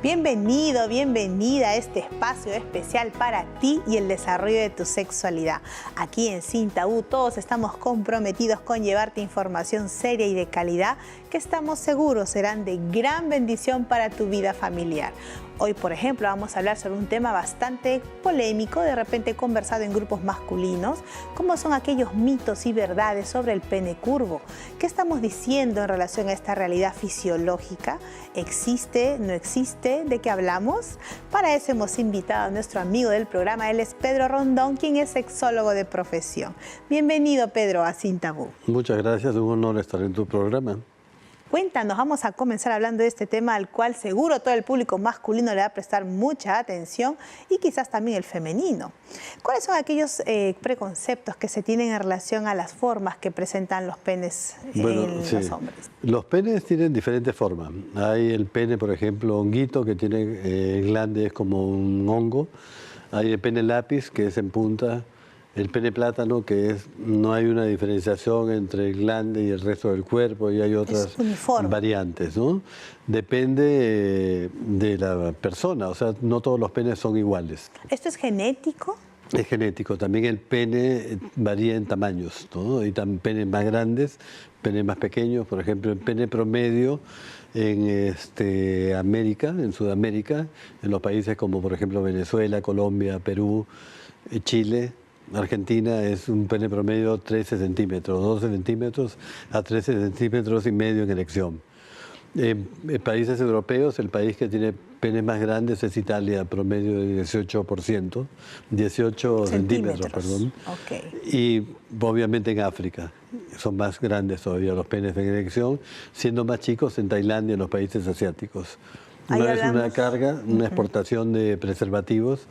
Bienvenido, bienvenida a este espacio especial para ti y el desarrollo de tu sexualidad. Aquí en Sin Tabú todos estamos comprometidos con llevarte información seria y de calidad que estamos seguros serán de gran bendición para tu vida familiar. Hoy, por ejemplo, vamos a hablar sobre un tema bastante polémico, de repente conversado en grupos masculinos, como son aquellos mitos y verdades sobre el pene curvo. ¿Qué estamos diciendo en relación a esta realidad fisiológica? ¿Existe? ¿No existe? ¿De qué hablamos? Para eso hemos invitado a nuestro amigo del programa, él es Pedro Rondón, quien es sexólogo de profesión. Bienvenido, Pedro, a Sin Tabú. Muchas gracias, es un honor estar en tu programa. Cuéntanos, vamos a comenzar hablando de este tema al cual seguro todo el público masculino le va a prestar mucha atención y quizás también el femenino. ¿Cuáles son aquellos preconceptos que se tienen en relación a las formas que presentan los penes en los hombres? Los penes tienen diferentes formas. Hay el pene, por ejemplo, honguito, que tiene glandes como un hongo. Hay el pene lápiz, que es en punta. El pene plátano, que no hay una diferenciación entre el glande y el resto del cuerpo, y hay otras variantes, ¿no? Depende de la persona, o sea, no todos los penes son iguales. ¿Esto es genético? Es genético. También el pene varía en tamaños, ¿no? Hay penes más grandes, penes más pequeños. Por ejemplo, el pene promedio en América, en Sudamérica, en los países como por ejemplo Venezuela, Colombia, Perú, Chile, Argentina, es un pene promedio 13 centímetros, 12 centímetros a 13 centímetros y medio en erección. En países europeos, el país que tiene penes más grandes es Italia, promedio de 18%, 18 centímetros, perdón. Okay. Y obviamente en África son más grandes todavía los penes en erección, siendo más chicos en Tailandia, en los países asiáticos. Una vez una carga, una exportación de preservativos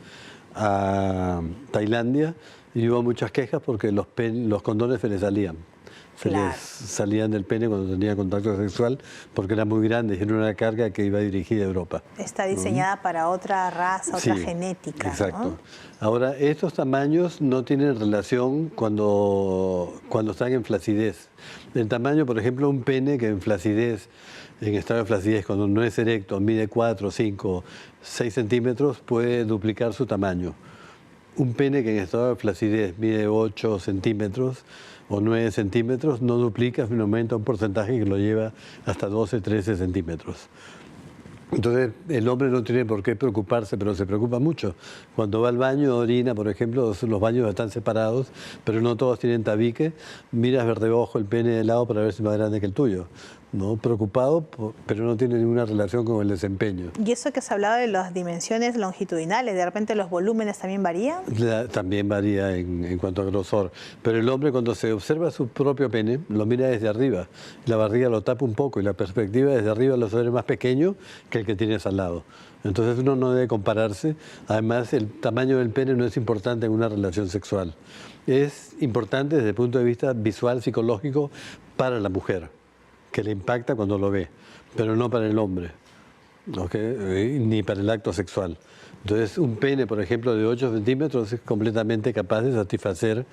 a Tailandia, y hubo muchas quejas porque los condones se les salían. Les salían del pene cuando tenían contacto sexual porque era muy grande y era una carga que iba dirigida a Europa. Está diseñada para otra raza, otra genética. Exacto. ¿No? Ahora, estos tamaños no tienen relación cuando están en flacidez. El tamaño, por ejemplo, un pene que en flacidez, en estado de flacidez, cuando no es erecto, mide 4, 5, 6 centímetros, puede duplicar su tamaño. Un pene que en estado de flacidez mide 8 centímetros o 9 centímetros, no duplica, sino aumenta un porcentaje que lo lleva hasta 12, 13 centímetros. Entonces, el hombre no tiene por qué preocuparse, pero se preocupa mucho. Cuando va al baño, orina, por ejemplo, los baños están separados, pero no todos tienen tabique, miras ver de ojo el pene de lado para ver si es más grande que el tuyo. ¿No? Preocupado, pero no tiene ninguna relación con el desempeño. Y eso que se ha hablado de las dimensiones longitudinales, ¿de repente los volúmenes también varían? También varía en cuanto a grosor. Pero el hombre, cuando se observa su propio pene, lo mira desde arriba. La barriga lo tapa un poco y la perspectiva desde arriba lo ve más pequeño que el que tienes al lado. Entonces uno no debe compararse. Además, el tamaño del pene no es importante en una relación sexual. Es importante desde el punto de vista visual, psicológico, para la mujer, que le impacta cuando lo ve, pero no para el hombre, ¿okay? Ni para el acto sexual. Entonces, un pene, por ejemplo, de 8 centímetros es completamente capaz de satisfacer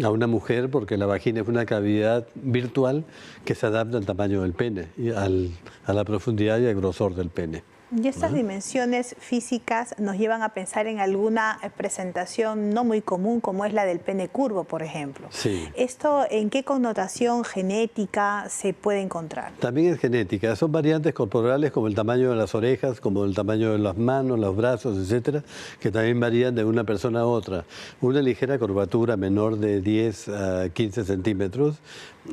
a una mujer porque la vagina es una cavidad virtual que se adapta al tamaño del pene, y a la profundidad y al grosor del pene. Y estas dimensiones físicas nos llevan a pensar en alguna presentación no muy común, como es la del pene curvo, por ejemplo. Sí. ¿Esto en qué connotación genética se puede encontrar? También es genética. Son variantes corporales como el tamaño de las orejas, como el tamaño de las manos, los brazos, etcétera, que también varían de una persona a otra. Una ligera curvatura menor de 10 a 15 centímetros.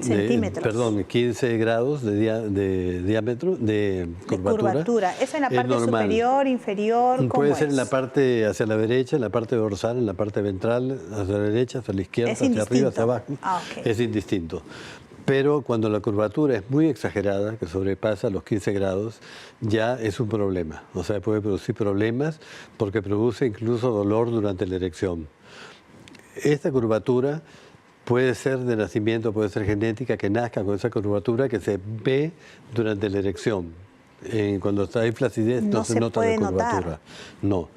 Centímetros. Perdón, 15 grados de diámetro, de curvatura. ¿Es en la parte superior, inferior? ¿Cómo puede ser es? en la parte hacia la derecha, en la parte dorsal, en la parte ventral, hacia la derecha, hacia la izquierda, hacia arriba, hacia abajo. Es indistinto. Pero cuando la curvatura es muy exagerada, que sobrepasa los 15 grados, ya es un problema. O sea, puede producir problemas porque produce incluso dolor durante la erección. Esta curvatura puede ser de nacimiento, puede ser genética, que nazca con esa curvatura que se ve durante la erección. Cuando hay flacidez no se nota la curvatura. No.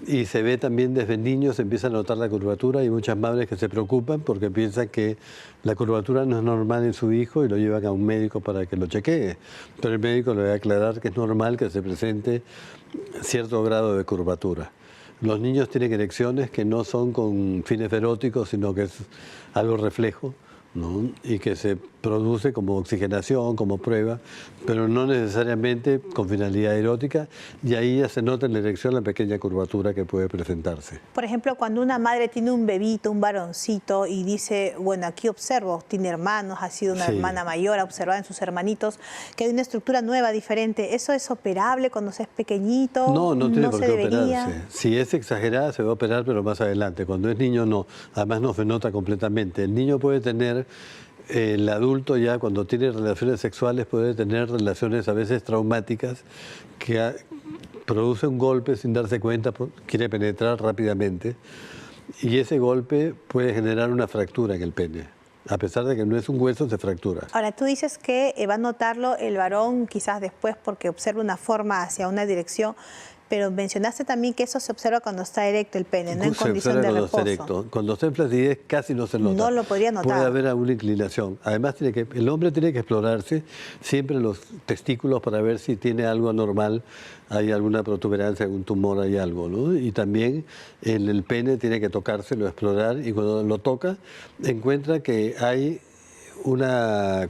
Y se ve también desde niños, se empieza a notar la curvatura y muchas madres que se preocupan porque piensan que la curvatura no es normal en su hijo y lo llevan a un médico para que lo chequee. Pero el médico le va a aclarar que es normal que se presente cierto grado de curvatura. Los niños tienen erecciones que no son con fines eróticos, sino que es algo reflejo, ¿no? Y que se produce como oxigenación, como prueba, pero no necesariamente con finalidad erótica, y ahí ya se nota en la erección la pequeña curvatura que puede presentarse. Por ejemplo, cuando una madre tiene un bebito, un varoncito, y dice, bueno, aquí observo, tiene hermanos, ha sido una hermana mayor, ha observado en sus hermanitos que hay una estructura nueva, diferente, ¿eso es operable cuando se es pequeñito? No, no tiene por qué operarse. Si es exagerada se va a operar, pero más adelante. Cuando es niño no, además no se nota completamente. El niño puede tener... El adulto ya cuando tiene relaciones sexuales puede tener relaciones a veces traumáticas que produce un golpe sin darse cuenta, quiere penetrar rápidamente y ese golpe puede generar una fractura en el pene. A pesar de que no es un hueso, se fractura. Ahora, tú dices que va a notarlo el varón quizás después porque observa una forma hacia una dirección, pero mencionaste también que eso se observa cuando está erecto el pene, no en condición de reposo. Está erecto. Cuando está en flacidez casi no se nota. No lo podría notar. Puede haber alguna inclinación. Además, el hombre tiene que explorarse siempre los testículos para ver si tiene algo anormal, hay alguna protuberancia, algún tumor, hay algo, ¿no? Y también el pene tiene que tocárselo, explorar, y cuando lo toca encuentra que hay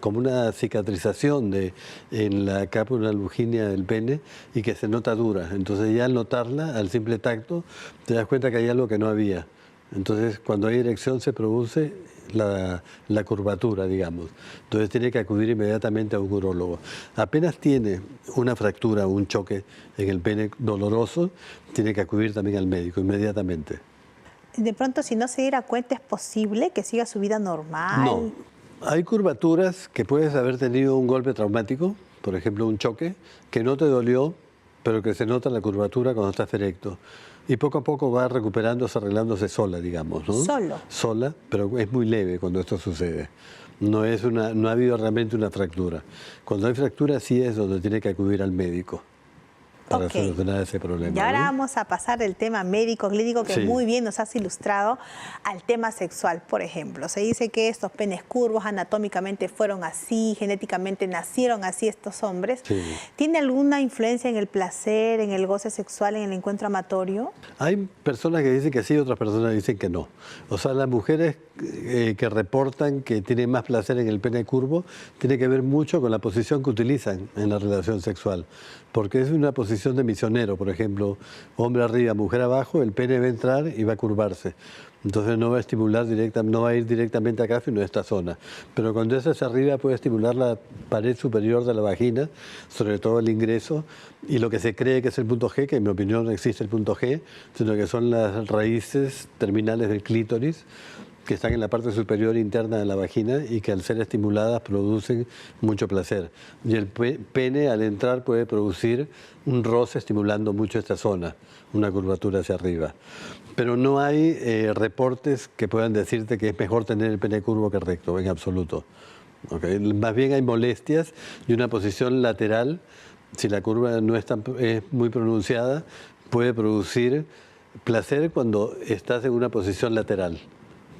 como una cicatrización en la cápsula albuginea del pene y que se nota dura. Entonces ya al notarla, al simple tacto, te das cuenta que hay algo que no había. Entonces cuando hay erección se produce la curvatura, digamos. Entonces tiene que acudir inmediatamente a un urólogo. Apenas tiene una fractura o un choque en el pene doloroso, tiene que acudir también al médico inmediatamente. De pronto, si no se diera cuenta, ¿es posible que siga su vida normal? No. Hay curvaturas que puedes haber tenido un golpe traumático, por ejemplo un choque, que no te dolió, pero que se nota la curvatura cuando estás erecto. Y poco a poco va recuperándose, arreglándose sola, digamos, ¿no? ¿Solo? Sola, pero es muy leve cuando esto sucede. No ha habido realmente una fractura. Cuando hay fractura sí es donde tiene que acudir al médico para solucionar ese problema. Y ahora vamos a pasar del tema médico, clínico, que muy bien nos has ilustrado, al tema sexual. Por ejemplo, se dice que estos penes curvos anatómicamente fueron así, genéticamente nacieron así estos hombres. Sí. ¿Tiene alguna influencia en el placer, en el goce sexual, en el encuentro amatorio? Hay personas que dicen que sí, otras personas dicen que no. O sea, las mujeres que reportan que tienen más placer en el pene curvo, tiene que ver mucho con la posición que utilizan en la relación sexual. Porque es una posición de misionero, por ejemplo, hombre arriba, mujer abajo, el pene va a entrar y va a curvarse. Entonces no va a estimular no va a ir directamente acá, sino a esta zona. Pero cuando es hacia arriba puede estimular la pared superior de la vagina, sobre todo el ingreso, y lo que se cree que es el punto G, que en mi opinión no existe el punto G, sino que son las raíces terminales del clítoris, que están en la parte superior interna de la vagina y que al ser estimuladas producen mucho placer. Y el pene al entrar puede producir un roce estimulando mucho esta zona, una curvatura hacia arriba. Pero no hay reportes que puedan decirte que es mejor tener el pene curvo que recto, en absoluto. ¿Okay? Más bien hay molestias y una posición lateral, si la curva no es muy pronunciada, puede producir placer cuando estás en una posición lateral,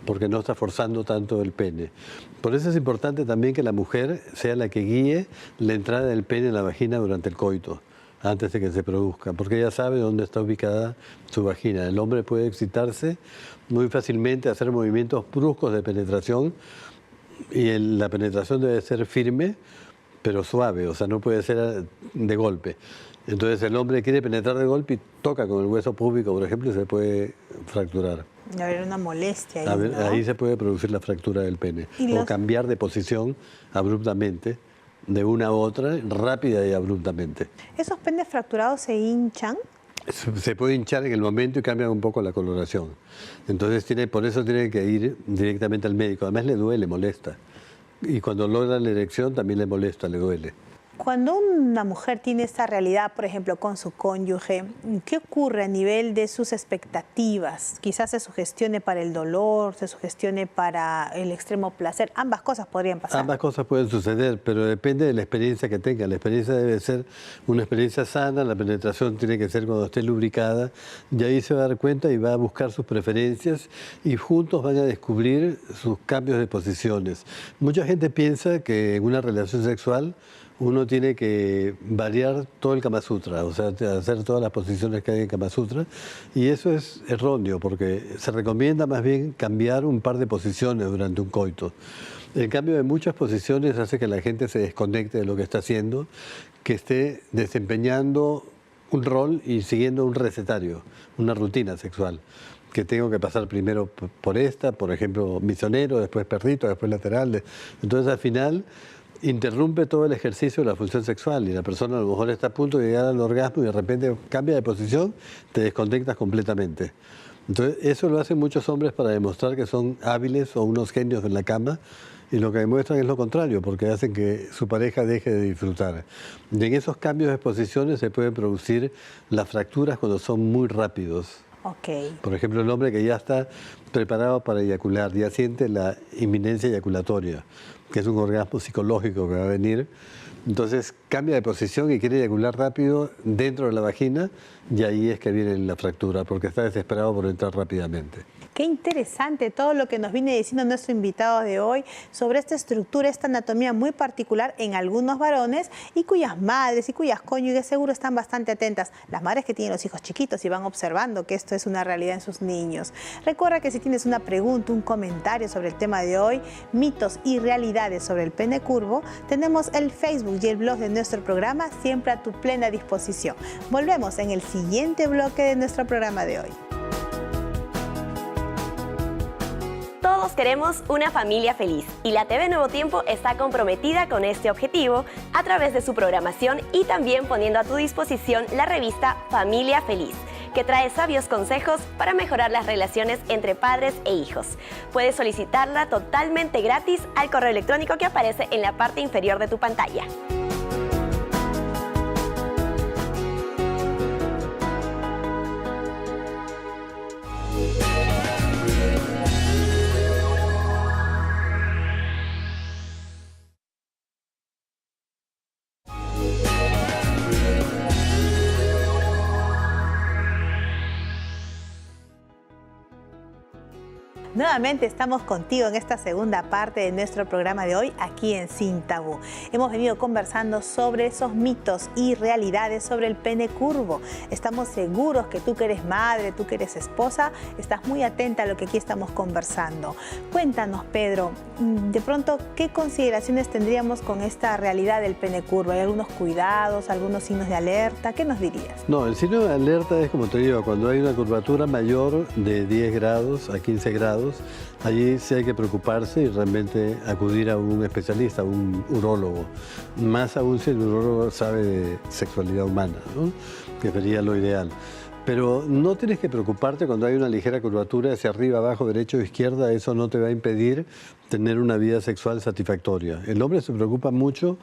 porque no está forzando tanto el pene. Por eso es importante también que la mujer sea la que guíe la entrada del pene en la vagina durante el coito, antes de que se produzca, porque ella sabe dónde está ubicada su vagina. El hombre puede excitarse muy fácilmente, hacer movimientos bruscos de penetración, y la penetración debe ser firme, pero suave, o sea, no puede ser de golpe. Entonces el hombre quiere penetrar de golpe y toca con el hueso púbico, por ejemplo, y se puede fracturar. Y haber una molestia ahí, ¿no? Ahí se puede producir la fractura del pene. O cambiar de posición abruptamente de una a otra rápida y abruptamente. ¿Esos penes fracturados se hinchan? Se puede hinchar en el momento y cambian un poco la coloración. Entonces por eso tiene que ir directamente al médico. Además le duele, molesta. Y cuando logra la erección también le molesta, le duele. Cuando una mujer tiene esta realidad, por ejemplo, con su cónyuge, ¿qué ocurre a nivel de sus expectativas? Quizás se sugestione para el dolor, se sugestione para el extremo placer. Ambas cosas podrían pasar. Ambas cosas pueden suceder, pero depende de la experiencia que tenga. La experiencia debe ser una experiencia sana, la penetración tiene que ser cuando esté lubricada, y ahí se va a dar cuenta y va a buscar sus preferencias y juntos van a descubrir sus cambios de posiciones. Mucha gente piensa que en una relación sexual uno tiene que variar todo el Kama Sutra, o sea, hacer todas las posiciones que hay en Kama Sutra, y eso es erróneo, porque se recomienda más bien cambiar un par de posiciones durante un coito. El cambio de muchas posiciones hace que la gente se desconecte de lo que está haciendo, que esté desempeñando un rol y siguiendo un recetario, una rutina sexual, que tengo que pasar primero por esta, por ejemplo, misionero, después perrito, después lateral. Entonces, al final interrumpe todo el ejercicio de la función sexual y la persona a lo mejor está a punto de llegar al orgasmo y de repente cambia de posición, te desconectas completamente. Entonces eso lo hacen muchos hombres para demostrar que son hábiles o unos genios en la cama, y lo que demuestran es lo contrario, porque hacen que su pareja deje de disfrutar. Y en esos cambios de posiciones se pueden producir las fracturas cuando son muy rápidos. Okay. Por ejemplo, el hombre que ya está preparado para eyacular, ya siente la inminencia eyaculatoria, que es un orgasmo psicológico que va a venir. Entonces cambia de posición y quiere eyacular rápido dentro de la vagina, y ahí es que viene la fractura, porque está desesperado por entrar rápidamente. Qué interesante todo lo que nos viene diciendo nuestro invitado de hoy sobre esta estructura, esta anatomía muy particular en algunos varones y cuyas madres y cuyas cónyuges seguro están bastante atentas. Las madres que tienen los hijos chiquitos y van observando que esto es una realidad en sus niños. Recuerda que si tienes una pregunta, un comentario sobre el tema de hoy, mitos y realidades sobre el pene curvo, tenemos el Facebook y el blog de nuestro programa siempre a tu plena disposición. Volvemos en el siguiente bloque de nuestro programa de hoy. Todos queremos una familia feliz y la TV Nuevo Tiempo está comprometida con este objetivo a través de su programación y también poniendo a tu disposición la revista Familia Feliz, que trae sabios consejos para mejorar las relaciones entre padres e hijos. Puedes solicitarla totalmente gratis al correo electrónico que aparece en la parte inferior de tu pantalla. Nuevamente estamos contigo en esta segunda parte de nuestro programa de hoy aquí en Sin Tabú. Hemos venido conversando sobre esos mitos y realidades sobre el pene curvo. Estamos seguros que tú que eres madre, tú que eres esposa, estás muy atenta a lo que aquí estamos conversando. Cuéntanos, Pedro, de pronto, ¿qué consideraciones tendríamos con esta realidad del pene curvo? ¿Hay algunos cuidados, algunos signos de alerta? ¿Qué nos dirías? No, el signo de alerta es, como te digo, cuando hay una curvatura mayor de 10 grados a 15 grados, allí sí hay que preocuparse y realmente acudir a un especialista, a un urólogo. Más aún si el urólogo sabe de sexualidad humana, ¿no? Que sería lo ideal. Pero no tienes que preocuparte cuando hay una ligera curvatura hacia arriba, abajo, derecha o izquierda. Eso no te va a impedir tener una vida sexual satisfactoria. El hombre se preocupa mucho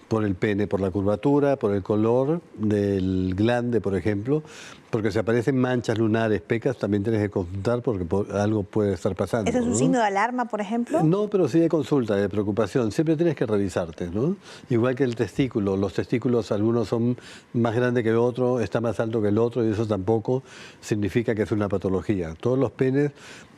por el pene, por la curvatura, por el color del glande, por ejemplo, porque si aparecen manchas lunares, pecas, también tienes que consultar porque algo puede estar pasando. ¿Ese es un signo de alarma, por ejemplo? No, pero sí de consulta, de preocupación. Siempre tienes que revisarte, ¿no? Igual que el testículo. Los testículos, algunos son más grandes que el otro, está más alto que el otro, y eso tampoco significa que es una patología. Todos los penes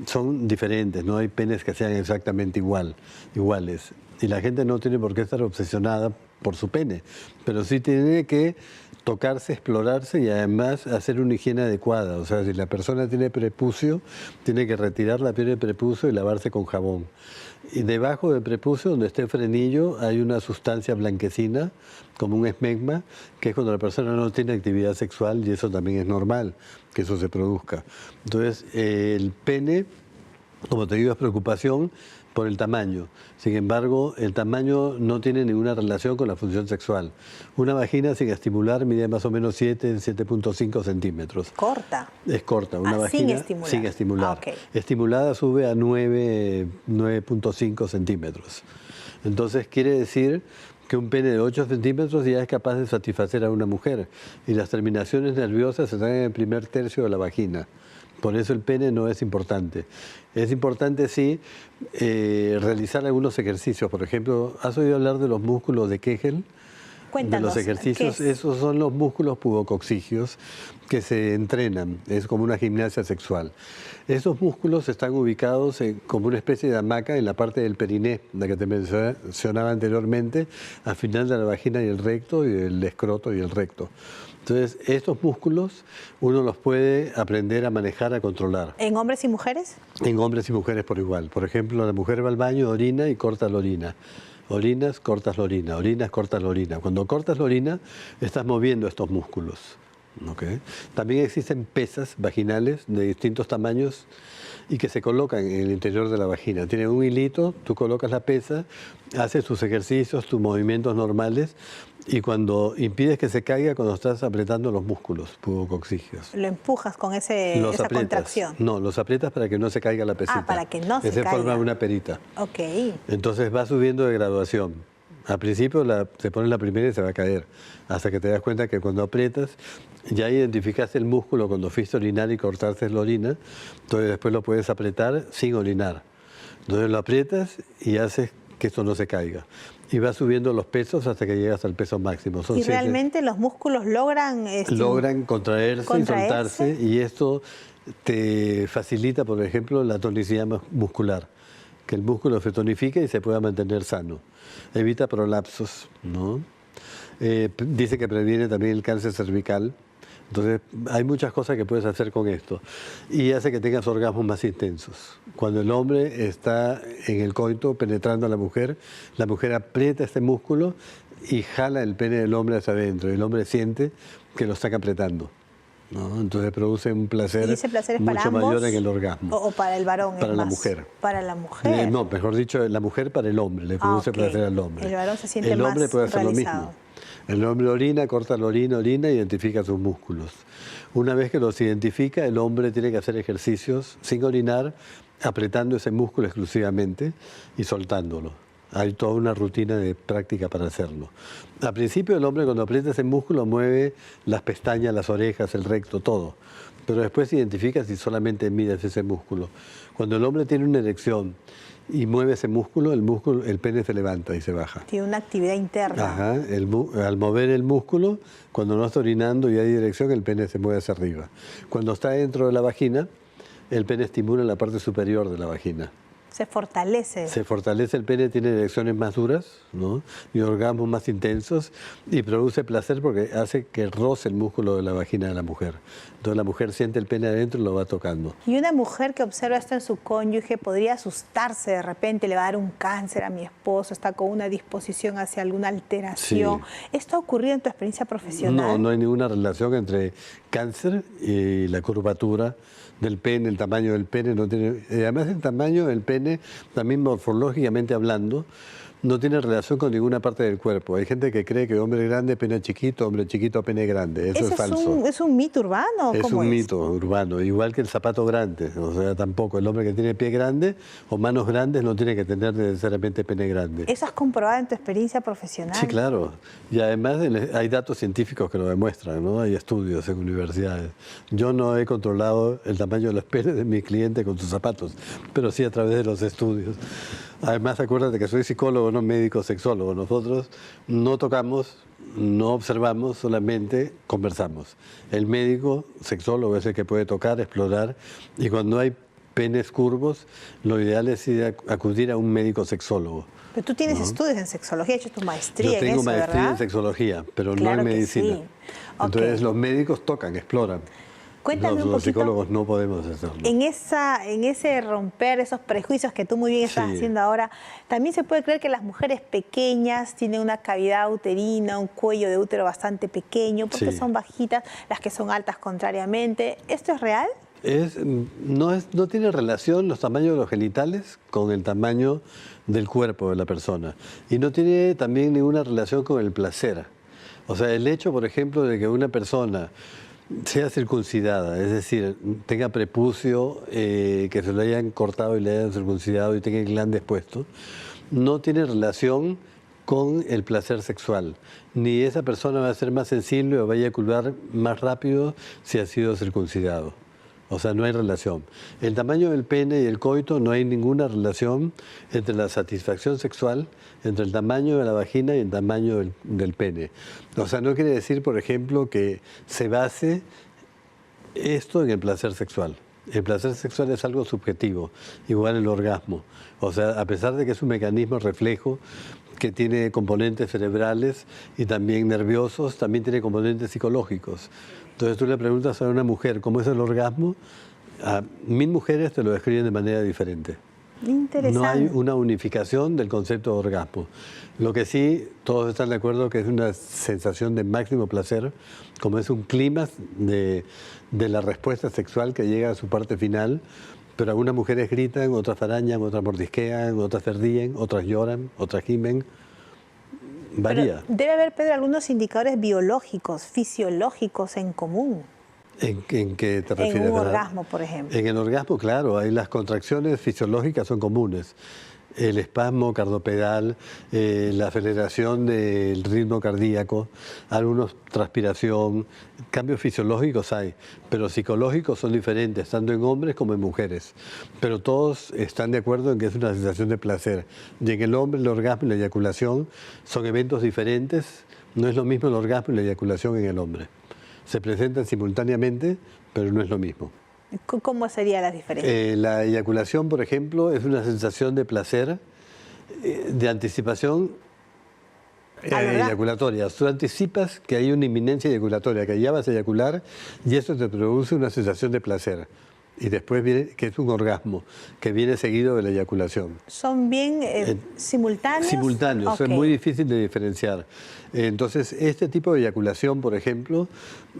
son diferentes, no hay penes que sean exactamente iguales. Y la gente no tiene por qué estar obsesionada por su pene, pero sí tiene que tocarse, explorarse y además hacer una higiene adecuada. O sea, si la persona tiene prepucio, tiene que retirar la piel del prepucio y lavarse con jabón. Y debajo del prepucio, donde esté el frenillo, hay una sustancia blanquecina, como un esmegma, que es cuando la persona no tiene actividad sexual, y eso también es normal, que eso se produzca. Entonces, el pene Como te digo, es preocupación por el tamaño. Sin embargo, el tamaño no tiene ninguna relación con la función sexual. Una vagina sin estimular mide más o menos 7,5 centímetros. Corta. Es corta, una vagina sin estimular. sin estimular. Okay. Estimulada sube a 9,5 centímetros. Entonces quiere decir que un pene de 8 centímetros ya es capaz de satisfacer a una mujer. Y las terminaciones nerviosas están en el primer tercio de la vagina. Por eso el pene no es importante. Es importante, sí, realizar algunos ejercicios. Por ejemplo, ¿has oído hablar de los músculos de Kegel? Cuéntanos, De los ejercicios, esos son los músculos pubococcígeos que se entrenan, es como una gimnasia sexual. Esos músculos están ubicados como una especie de hamaca en la parte del periné, la que te mencionaba anteriormente, al final de la vagina y el recto, y el escroto y el recto. Entonces, estos músculos uno los puede aprender a manejar, a controlar. ¿En hombres y mujeres? En hombres y mujeres por igual. Por ejemplo, la mujer va al baño, orina y corta la orina. Orinas, cortas la orina, orinas, cortas la orina. Cuando cortas la orina, estás moviendo estos músculos. ¿Okay? También existen pesas vaginales de distintos tamaños y que se colocan en el interior de la vagina. Tienen un hilito, tú colocas la pesa, haces tus ejercicios, tus movimientos normales y cuando impides que se caiga, cuando estás apretando los músculos pubococcígeos. ¿Lo empujas con esa contracción? No, los aprietas para que no se caiga la pesita. Ah, para que no se caiga. Se forma una perita. Ok. Entonces va subiendo de graduación. Al principio te pones la primera y se va a caer, hasta que te das cuenta que cuando aprietas, ya identificaste el músculo cuando fuiste a orinar y cortaste la orina, entonces después lo puedes apretar sin orinar. Entonces lo aprietas y haces que esto no se caiga. Y vas subiendo los pesos hasta que llegas al peso máximo. ¿Y realmente los músculos logran contraerse y soltarse? Y esto te facilita, por ejemplo, la tonicidad muscular, que el músculo se tonifique y se pueda mantener sano. Evita prolapsos, ¿no? Dice que previene también el cáncer cervical. Entonces, hay muchas cosas que puedes hacer con esto. Y hace que tengas orgasmos más intensos. Cuando el hombre está en el coito penetrando a la mujer aprieta este músculo y jala el pene del hombre hacia adentro. Y el hombre siente que lo están apretando, ¿no? Entonces produce un placer, ¿Y ese placer es mucho para ambos, mayor en el orgasmo. ¿O para el varón? Para la mujer. Para la mujer. No, mejor dicho, la mujer para el hombre, le produce placer al hombre. El varón se siente más El hombre puede hacer realizado. lo mismo. El hombre orina, corta la orina, identifica sus músculos. Una vez que los identifica, el hombre tiene que hacer ejercicios sin orinar, apretando ese músculo exclusivamente y soltándolo. Hay toda una rutina de práctica para hacerlo. Al principio el hombre cuando aprieta ese músculo mueve las pestañas, las orejas, el recto, todo. Pero después identifica si solamente mides ese músculo. Cuando el hombre tiene una erección y mueve ese músculo, el pene se levanta y se baja. Tiene una actividad interna. Ajá, al mover el músculo, cuando no está orinando y hay dirección, el pene se mueve hacia arriba. Cuando está dentro de la vagina, el pene estimula la parte superior de la vagina. Se fortalece. Se fortalece el pene, tiene erecciones más duras, ¿no? Y orgasmos más intensos y produce placer porque hace que roce el músculo de la vagina de la mujer. Entonces la mujer siente el pene adentro y lo va tocando. Y una mujer que observa esto en su cónyuge podría asustarse de repente, le va a dar un cáncer a mi esposo, está con una disposición hacia alguna alteración. Sí. ¿Esto ha ocurrido en tu experiencia profesional? No, no hay ninguna relación entre cáncer y la curvatura del pene, el tamaño del pene. No tiene, además el tamaño del pene, también morfológicamente hablando, no tiene relación con ninguna parte del cuerpo. Hay gente que cree que hombre grande, pene chiquito, hombre chiquito, pene grande. Eso es falso. ¿Es un mito urbano? Es un mito urbano, igual que el zapato grande. O sea, tampoco el hombre que tiene pie grande o manos grandes no tiene que tener necesariamente pene grande. ¿Eso has comprobado en tu experiencia profesional? Sí, claro. Y además hay datos científicos que lo demuestran, ¿no? Hay estudios en universidades. Yo no he controlado el tamaño de los penes de mi cliente con sus zapatos, pero sí a través de los estudios. Además, acuérdate que soy psicólogo, no médico, sexólogo. Nosotros no tocamos, no observamos, solamente conversamos. El médico, sexólogo, es el que puede tocar, explorar, y cuando hay penes curvos, lo ideal es acudir a un médico sexólogo. Pero tú tienes estudios en sexología, has hecho tu maestría en eso, Yo tengo maestría ¿verdad? en sexología, pero claro no en medicina. Sí. Entonces los médicos tocan, exploran. Cuéntame un poquito, los psicólogos no podemos hacerlo. En ese romper esos prejuicios que tú muy bien estás haciendo ahora, también se puede creer que las mujeres pequeñas tienen una cavidad uterina, un cuello de útero bastante pequeño, porque son bajitas, las que son altas contrariamente. ¿Esto es real? No tiene relación los tamaños de los genitales con el tamaño del cuerpo de la persona. Y no tiene también ninguna relación con el placer. O sea, el hecho, por ejemplo, de que una persona sea circuncidada, es decir, tenga prepucio, que se lo hayan cortado y le hayan circuncidado y tenga el glande expuesto, no tiene relación con el placer sexual. Ni esa persona va a ser más sensible o va a eyacular más rápido si ha sido circuncidado. O sea, no hay relación. El tamaño del pene y el coito, no hay ninguna relación entre la satisfacción sexual, entre el tamaño de la vagina y el tamaño del pene. O sea, no quiere decir, por ejemplo, que se base esto en el placer sexual. El placer sexual es algo subjetivo, igual el orgasmo. O sea, a pesar de que es un mecanismo reflejo que tiene componentes cerebrales y también nerviosos, también tiene componentes psicológicos. Entonces tú le preguntas a una mujer cómo es el orgasmo, a 1000 mujeres te lo describen de manera diferente. Interesante. No hay una unificación del concepto de orgasmo. Lo que sí, todos están de acuerdo que es una sensación de máximo placer, como es un clímax de la respuesta sexual que llega a su parte final, pero algunas mujeres gritan, otras arañan, otras mordisquean, otras cerdían, otras lloran, otras gimen. Varía. Pero debe haber, Pedro, algunos indicadores biológicos, fisiológicos en común. ¿En qué te refieres? En un orgasmo, por ejemplo. En el orgasmo, claro, hay las contracciones fisiológicas son comunes. El espasmo cardopedal, la aceleración del ritmo cardíaco, algunos transpiración, cambios fisiológicos hay, pero psicológicos son diferentes, tanto en hombres como en mujeres. Pero todos están de acuerdo en que es una sensación de placer. Y en el hombre el orgasmo y la eyaculación son eventos diferentes, no es lo mismo el orgasmo y la eyaculación en el hombre. Se presentan simultáneamente, pero no es lo mismo. ¿Cómo sería la diferencia? La eyaculación, por ejemplo, es una sensación de placer, de anticipación eyaculatoria. Tú anticipas que hay una inminencia eyaculatoria, que ya vas a eyacular y eso te produce una sensación de placer. Y después viene, que es un orgasmo, que viene seguido de la eyaculación. ¿Son bien simultáneos? Simultáneos, Okay. Es muy difícil de diferenciar. Entonces, este tipo de eyaculación, por ejemplo,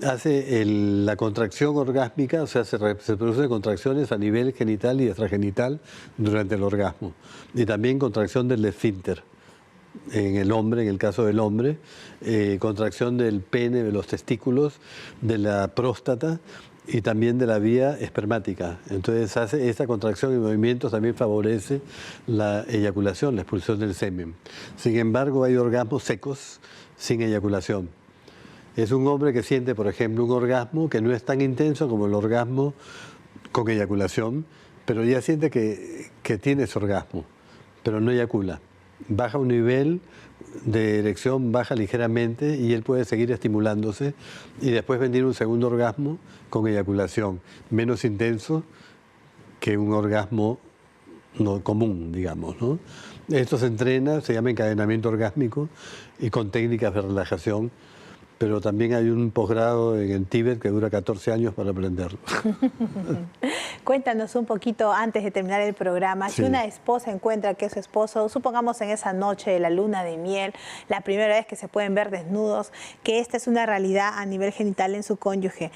hace la contracción orgásmica, o sea, se producen contracciones a nivel genital y extragenital durante el orgasmo. Y también contracción del esfínter. En el hombre, en el caso del hombre, contracción del pene, de los testículos, de la próstata, y también de la vía espermática. Entonces esa contracción y movimientos también favorece la eyaculación, la expulsión del semen. Sin embargo, hay orgasmos secos sin eyaculación. Es un hombre que siente, por ejemplo, un orgasmo que no es tan intenso como el orgasmo con eyaculación, pero ya siente que tiene ese orgasmo, pero no eyacula. Baja un nivel de erección, baja ligeramente y él puede seguir estimulándose y después venir un segundo orgasmo con eyaculación, menos intenso que un orgasmo no común, digamos, ¿no? Esto se entrena, se llama encadenamiento orgásmico y con técnicas de relajación, pero también hay un posgrado en el Tíbet que dura 14 años para aprenderlo. Cuéntanos un poquito antes de terminar el programa, Sí. si una esposa encuentra que su esposo, supongamos en esa noche de la luna de miel, la primera vez que se pueden ver desnudos, que esta es una realidad a nivel genital en su cónyuge,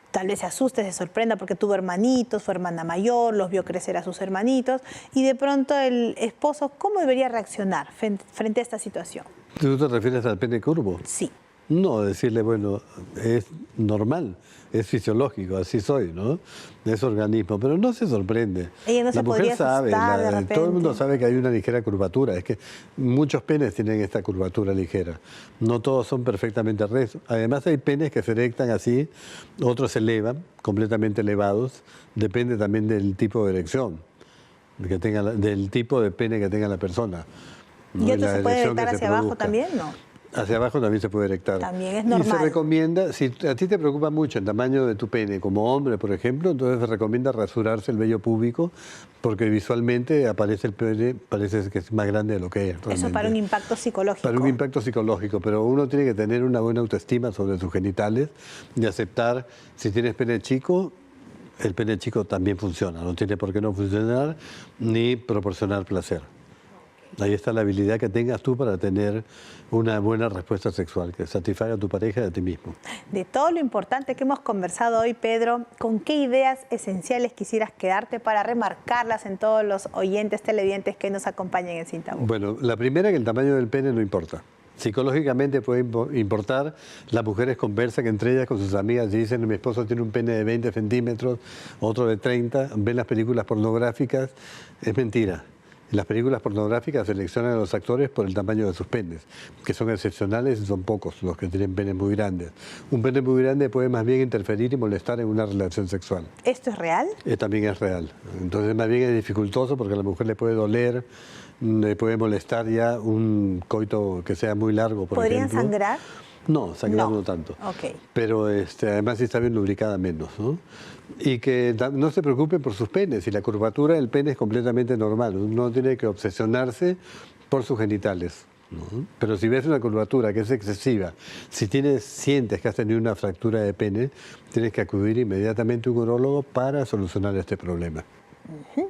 tal vez se asuste, se sorprenda porque tuvo hermanitos, su hermana mayor, los vio crecer a sus hermanitos y de pronto el esposo, ¿cómo debería reaccionar frente a esta situación? ¿Tú te refieres al pene curvo? Sí. No, decirle, bueno, es normal, es fisiológico, así soy, ¿no? Es organismo, pero no se sorprende. Ella no se podría asustar de repente. Todo el mundo sabe que hay una ligera curvatura, es que muchos penes tienen esta curvatura ligera, no todos son perfectamente rectos. Además hay penes que se erectan así, otros se elevan, completamente elevados, depende también del tipo de erección, del tipo de pene que tenga la persona, ¿no? ¿Y otro se puede erección erectar que se hacia abajo produzca. también? No. Hacia abajo también se puede erectar. También es Y normal. se recomienda, si a ti te preocupa mucho el tamaño de tu pene como hombre, por ejemplo, entonces se recomienda rasurarse el vello púbico porque visualmente aparece el pene, parece que es más grande de lo que es realmente. Eso para un impacto psicológico. Para un impacto psicológico, pero uno tiene que tener una buena autoestima sobre sus genitales y aceptar, si tienes pene chico, el pene chico también funciona, no tiene por qué no funcionar ni proporcionar placer. Ahí está la habilidad que tengas tú para tener una buena respuesta sexual, que satisfaga a tu pareja y a ti mismo. De todo lo importante que hemos conversado hoy, Pedro, ¿con qué ideas esenciales quisieras quedarte para remarcarlas en todos los oyentes televidentes que nos acompañan en Sin Tabú? Bueno, la primera, que el tamaño del pene no importa. Psicológicamente puede importar. Las mujeres conversan entre ellas con sus amigas y dicen: mi esposo tiene un pene de 20 centímetros, otro de 30, ven las películas pornográficas. Es mentira. Las películas pornográficas seleccionan a los actores por el tamaño de sus penes, que son excepcionales y son pocos los que tienen penes muy grandes. Un pene muy grande puede más bien interferir y molestar en una relación sexual. ¿Esto es real? También es real. Entonces más bien es dificultoso porque a la mujer le puede doler, le puede molestar ya un coito que sea muy largo, por ejemplo. ¿Podrían sangrar? No, sangrar no tanto. Okay. Pero además si está bien lubricada, menos, ¿no? Y que no se preocupen por sus penes. Y la curvatura del pene es completamente normal. Uno tiene que obsesionarse por sus genitales, ¿no? Pero si ves una curvatura que es excesiva, si sientes que has tenido una fractura de pene, tienes que acudir inmediatamente a un urólogo para solucionar este problema.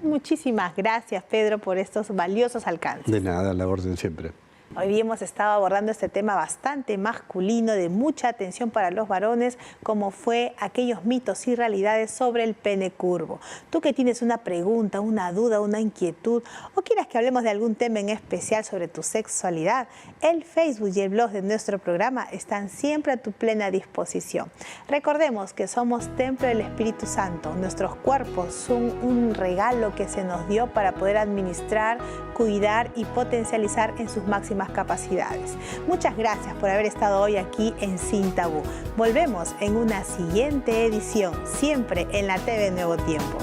Muchísimas gracias, Pedro, por estos valiosos alcances. De nada, a la orden siempre. Hoy día hemos estado abordando este tema bastante masculino, de mucha atención para los varones, como fue aquellos mitos y realidades sobre el pene curvo. Tú que tienes una pregunta, una duda, una inquietud, o quieras que hablemos de algún tema en especial sobre tu sexualidad, el Facebook y el blog de nuestro programa están siempre a tu plena disposición. Recordemos que somos templo del Espíritu Santo. Nuestros cuerpos son un regalo que se nos dio para poder administrar, cuidar y potencializar en sus máximas capacidades. Muchas gracias por haber estado hoy aquí en Sin Tabú. Volvemos en una siguiente edición, siempre en la TV Nuevo Tiempo.